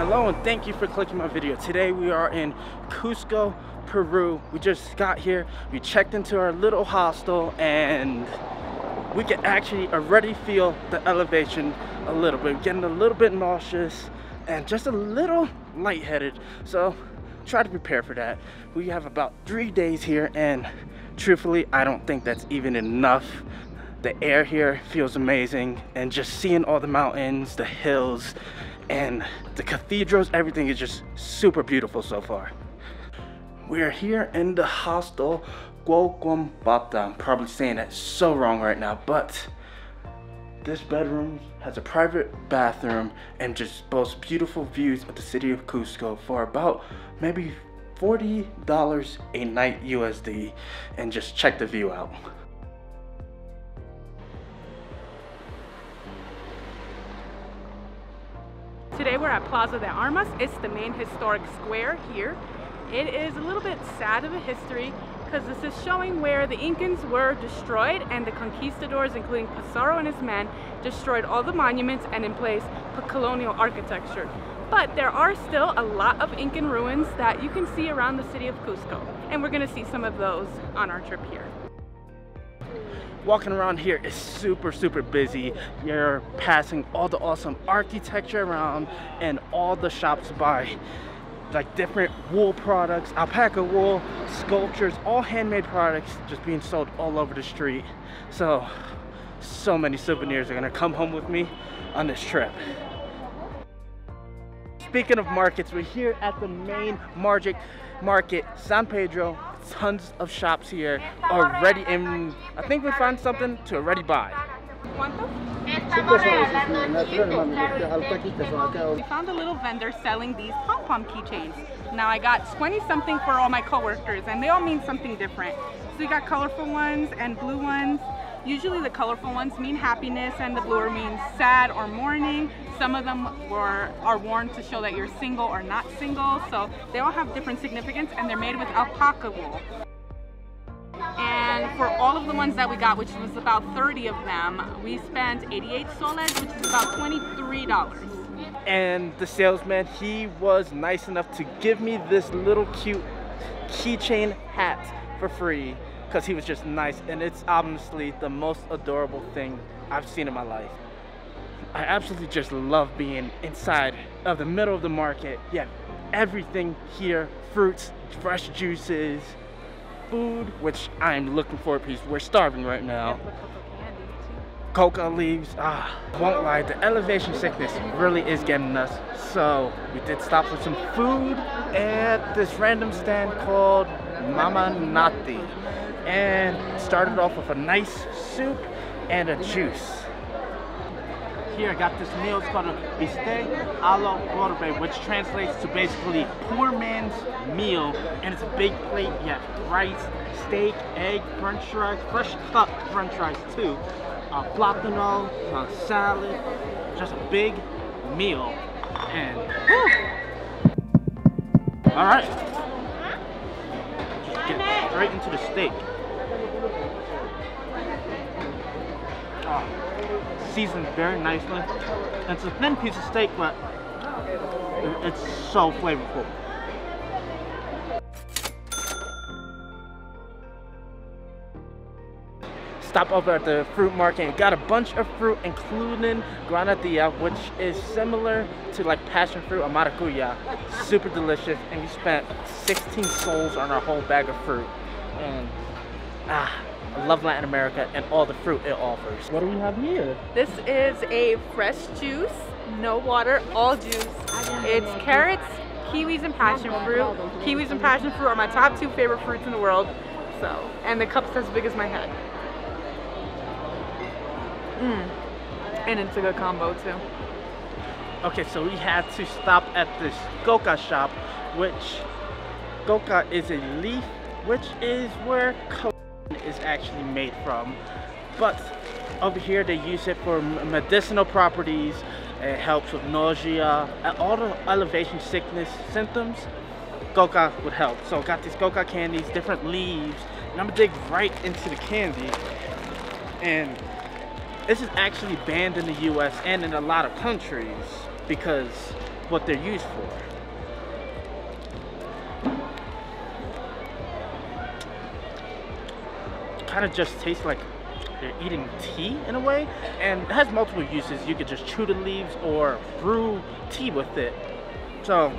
Hello and thank you for clicking my video. Today we are in Cusco, Peru. We just got here, we checked into our little hostel, and we can actually already feel the elevation a little bit. We're getting a little bit nauseous and just a little lightheaded. So try to prepare for that. We have about 3 days here, and truthfully, I don't think that's even enough. The air here feels amazing, and just seeing all the mountains, the hills, and the cathedrals, everything is just super beautiful so far. We're here in the hostel Guaguambata. I'm probably saying that so wrong right now, but this bedroom has a private bathroom and just boasts beautiful views of the city of Cusco for about maybe $40 a night USD, and just check the view out. Today we're at Plaza de Armas. It's the main historic square here. It is a little bit sad of a history because this is showing where the Incans were destroyed, and the conquistadors, including Pizarro and his men, destroyed all the monuments and in place put colonial architecture. But there are still a lot of Incan ruins that you can see around the city of Cusco, and we're going to see some of those on our trip here. Walking around here is super busy. You're passing all the awesome architecture around and all the shops buy like different wool products, alpaca wool, sculptures, all handmade products just being sold all over the street. So many souvenirs are gonna come home with me on this trip. Speaking of markets, we're here at the main market, San Pedro. Tons of shops here already, and I think we found something to already buy. We found a little vendor selling these pom-pom keychains. Now I got 20-something for all my coworkers, and they all mean something different. So we got colorful ones and blue ones. Usually the colorful ones mean happiness, and the bluer means sad or mourning. Some of them are worn to show that you're single or not single. So they all have different significance, and they're made with alpaca wool. And for all of the ones that we got, which was about 30 of them, we spent 88 soles, which is about $23. And the salesman, he was nice enough to give me this little cute keychain hat for free, because he was just nice, and it's honestly the most adorable thing I've seen in my life. I absolutely just love being inside of the middle of the market. You have everything here, fruits, fresh juices, food, which I'm looking for because we're starving right now. Coca leaves, won't lie, the elevation sickness really is getting us. So we did stop for some food at this random stand called Mama Nati, and started off with a nice soup and a juice. Here I got this meal, it's called a bistec a la orbe, which translates to basically poor man's meal, and it's a big plate. You have rice, steak, egg, french fries, fresh cut french fries too, plátano, salad, just a big meal. And all right, just get straight into the steak. Seasoned very nicely. It's a thin piece of steak, but it's so flavorful. Stop over at the fruit market and got a bunch of fruit, including granadilla, which is similar to like passion fruit or maracuya. Super delicious, and we spent 16 soles on our whole bag of fruit. And I love Latin America and all the fruit it offers. What do we have here? This is a fresh juice, no water, all juice. It's carrots, kiwis, and passion fruit. Kiwis and passion fruit are my top 2 favorite fruits in the world. So, and the cup's as big as my head. And it's a good combo too. Okay, so we had to stop at this coca shop, which coca is a leaf, which is where is actually made from, but over here they use it for medicinal properties. It helps with nausea and all the elevation sickness symptoms. Coca would help. So got these coca candies, different leaves, and I'm gonna dig right into the candy. And this is actually banned in the US and in a lot of countries because what they're used for. Kind of just tastes like you're eating tea in a way, and it has multiple uses. You could just chew the leaves or brew tea with it. So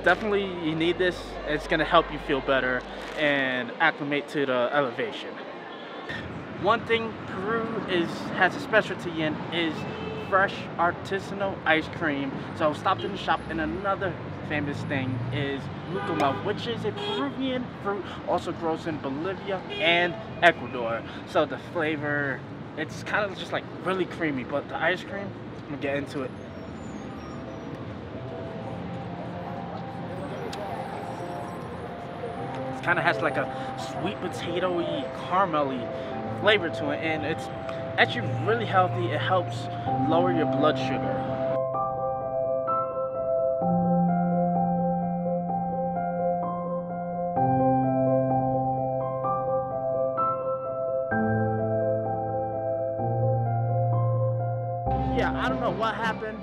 definitely you need this. It's gonna help you feel better and acclimate to the elevation. One thing Peru has a specialty in is fresh artisanal ice cream. So I stopped in the shop, and another famous thing is lucuma, which is a Peruvian fruit, also grows in Bolivia and Ecuador. So the flavor, it's kind of just like really creamy, but the ice cream, I'm gonna get into it. It kind of has like a sweet potato-y, caramel-y flavor to it, and it's actually really healthy. It helps lower your blood sugar. Yeah, I don't know what happened.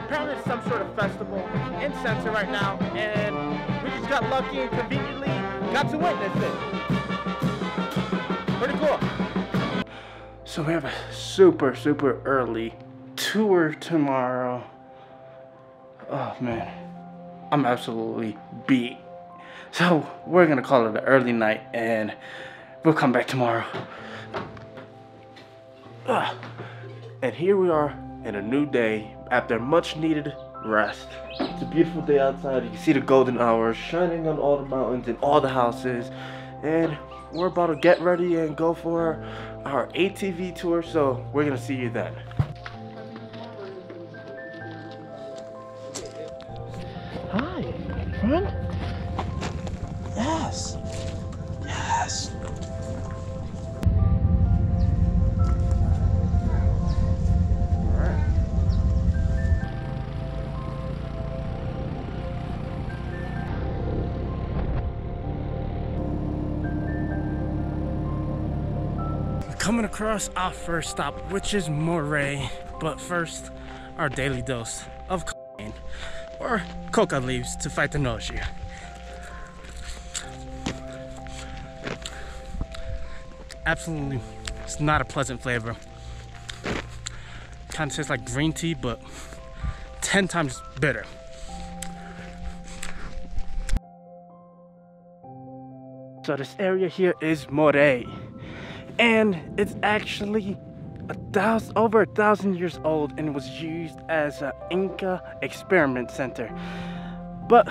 Apparently it's some sort of festival in Center right now, and we just got lucky and conveniently got to witness it. Pretty cool. So we have a super early tour tomorrow. Oh man, I'm absolutely beat. So we're gonna call it an early night, and we'll come back tomorrow. And here we are in a new day after much needed rest. It's a beautiful day outside. You can see the golden hour shining on all the mountains and all the houses. And we're about to get ready and go for our ATV tour. So we're gonna see you then. Hi, friend. Yes. Yes. Coming across our first stop, which is Moray, but first, our daily dose of cocaine, or coca leaves to fight the nausea. Absolutely, it's not a pleasant flavor. Kind of tastes like green tea, but 10 times bitter. So this area here is Moray. And it's actually over 1,000 years old, and it was used as an Inca experiment center. But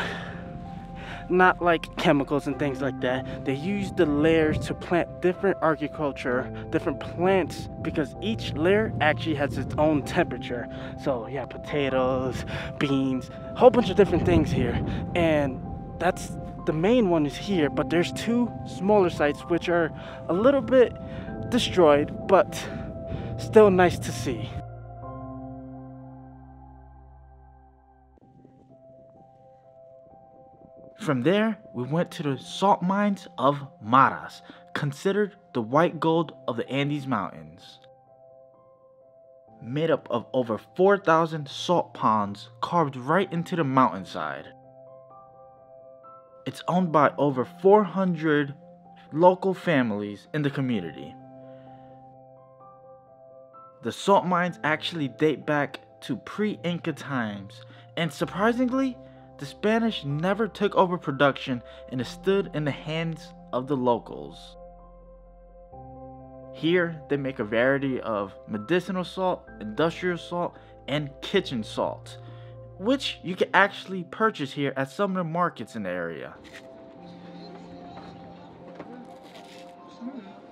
not like chemicals and things like that. They used the layers to plant different agriculture, different plants, because each layer actually has its own temperature. So yeah, potatoes, beans, a whole bunch of different things here. And that's the main one is here, but there's two smaller sites which are a little bit destroyed, but still nice to see. From there, we went to the salt mines of Maras, considered the white gold of the Andes Mountains. Made up of over 4,000 salt ponds carved right into the mountainside. It's owned by over 400 local families in the community. The salt mines actually date back to pre-Inca times, and surprisingly, the Spanish never took over production and it stood in the hands of the locals. Here, they make a variety of medicinal salt, industrial salt, and kitchen salt, which you can actually purchase here at some of the markets in the area.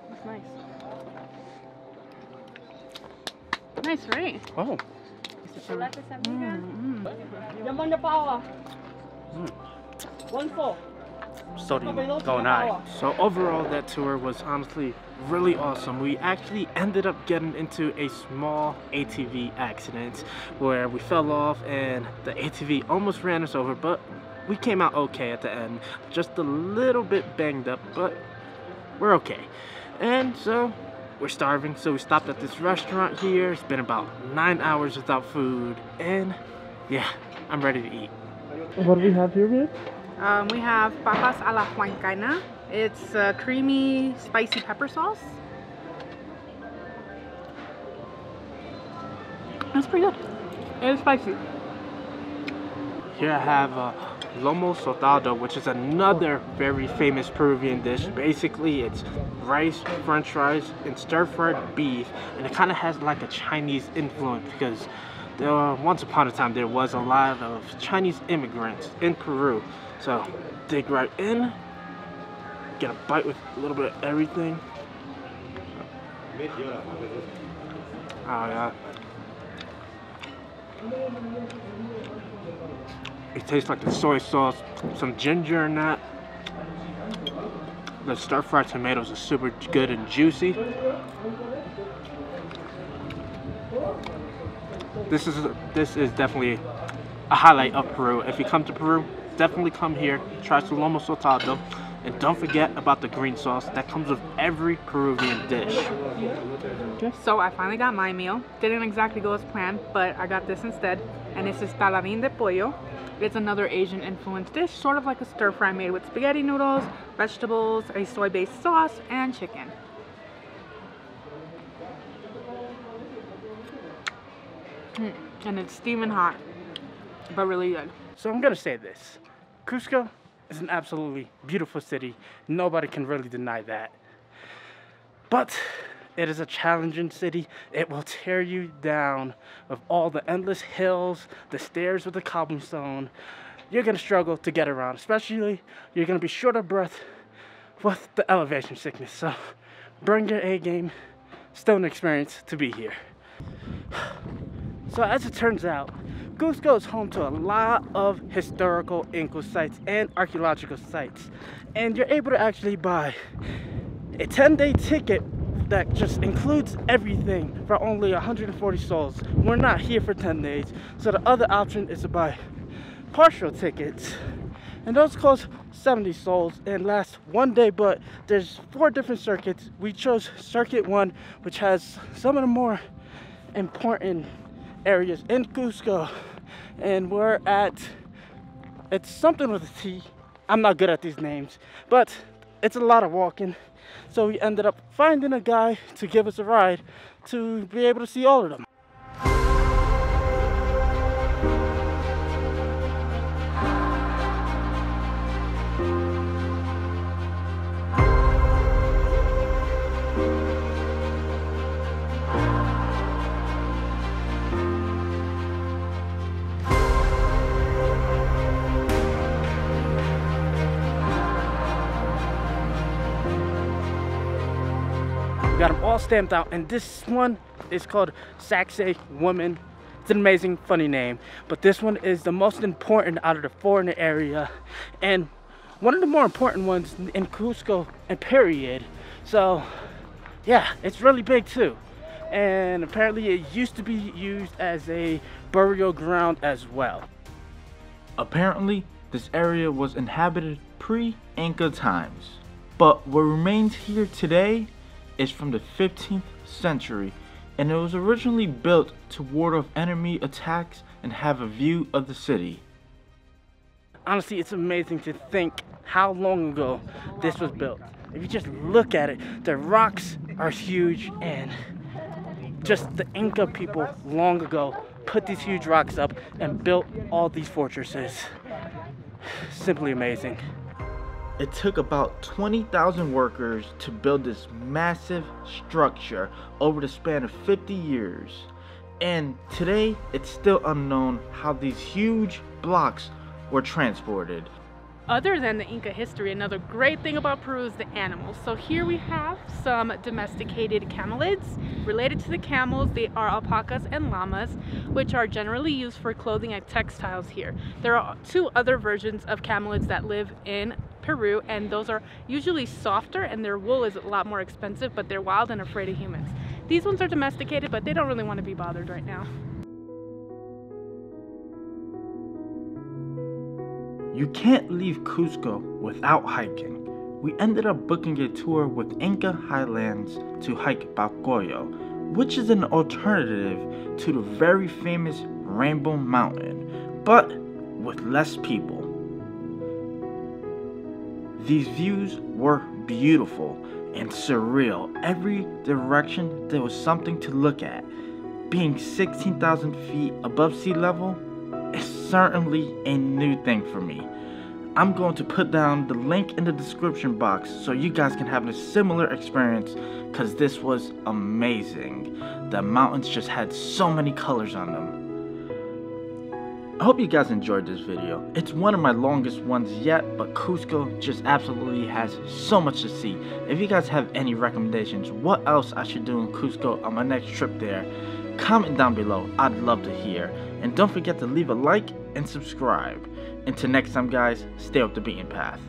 That's nice. Nice, right? Oh. Sodium going high. So overall, that tour was honestly really awesome. We actually ended up getting into a small ATV accident where we fell off and the ATV almost ran us over, but we came out okay at the end. Just a little bit banged up, but we're okay. And so we're starving, so we stopped at this restaurant here. It's been about 9 hours without food, and Yeah, I'm ready to eat. What do we have here, babe? We have papas a la huancaina. It's a creamy, spicy pepper sauce. It's pretty good. It is spicy. Here I have lomo saltado, which is another very famous Peruvian dish. Basically, it's rice, french fries, and stir-fried beef, and it kind of has like a Chinese influence because once upon a time there was a lot of Chinese immigrants in Peru. So dig right in, get a bite with a little bit of everything. Oh yeah. It tastes like the soy sauce, some ginger in that. The stir-fried tomatoes are super good and juicy. This is definitely a highlight of Peru. If you come to Peru, definitely come here, try some lomo saltado, and don't forget about the green sauce that comes with every Peruvian dish. So I finally got my meal. Didn't exactly go as planned, but I got this instead. And this is talarín de pollo. It's another Asian influenced dish, sort of like a stir fry made with spaghetti noodles, vegetables, a soy based sauce, and chicken. And it's steaming hot, but really good. So I'm gonna say this. Cusco is an absolutely beautiful city. Nobody can really deny that. But it is a challenging city. It will tear you down with all the endless hills, the stairs with the cobblestone. You're gonna struggle to get around, especially you're gonna be short of breath with the elevation sickness. So bring your A game. Still an experience to be here. So as it turns out, Cusco is home to a lot of historical Inca sites and archaeological sites. And you're able to actually buy a 10-day ticket that just includes everything for only 140 sols. We're not here for 10 days, so the other option is to buy partial tickets. And those cost 70 sols and last 1 day, but there's 4 different circuits. We chose circuit 1, which has some of the more important areas in Cusco, and we're at, it's something with a T. I'm not good at these names, but it's a lot of walking, so we ended up finding a guy to give us a ride to be able to see all of them. We got them all stamped out, and this one is called Saxe Woman. It's an amazing, funny name, but this one is the most important out of the 4 in the area, and one of the more important ones in Cusco and period. So yeah, it's really big too, and apparently it used to be used as a burial ground as well. Apparently, this area was inhabited pre-Inca times, but what remains here today is from the 15th century, and it was originally built to ward off enemy attacks and have a view of the city. Honestly, it's amazing to think how long ago this was built. If you just look at it, the rocks are huge, and just the Inca people long ago put these huge rocks up and built all these fortresses. Simply amazing. It took about 20,000 workers to build this massive structure over the span of 50 years. And today, it's still unknown how these huge blocks were transported. Other than the Inca history, another great thing about Peru is the animals. So here we have some domesticated camelids. Related to the camels, they are alpacas and llamas, which are generally used for clothing and textiles here. There are 2 other versions of camelids that live in Peru, and those are usually softer and their wool is a lot more expensive, but they're wild and afraid of humans. These ones are domesticated, but they don't really want to be bothered right now. You can't leave Cusco without hiking. We ended up booking a tour with Inca Highlands to hike Balcoyo, which is an alternative to the very famous Rainbow Mountain, but with less people. These views were beautiful and surreal. Every direction there was something to look at. Being 16,000 feet above sea level is certainly a new thing for me. I'm going to put down the link in the description box so you guys can have a similar experience, because this was amazing. The mountains just had so many colors on them. I hope you guys enjoyed this video. It's one of my longest ones yet, but Cusco just absolutely has so much to see. If you guys have any recommendations what else I should do in Cusco on my next trip there, comment down below. I'd love to hear. And don't forget to leave a like and subscribe. Until next time guys, stay off the beaten path.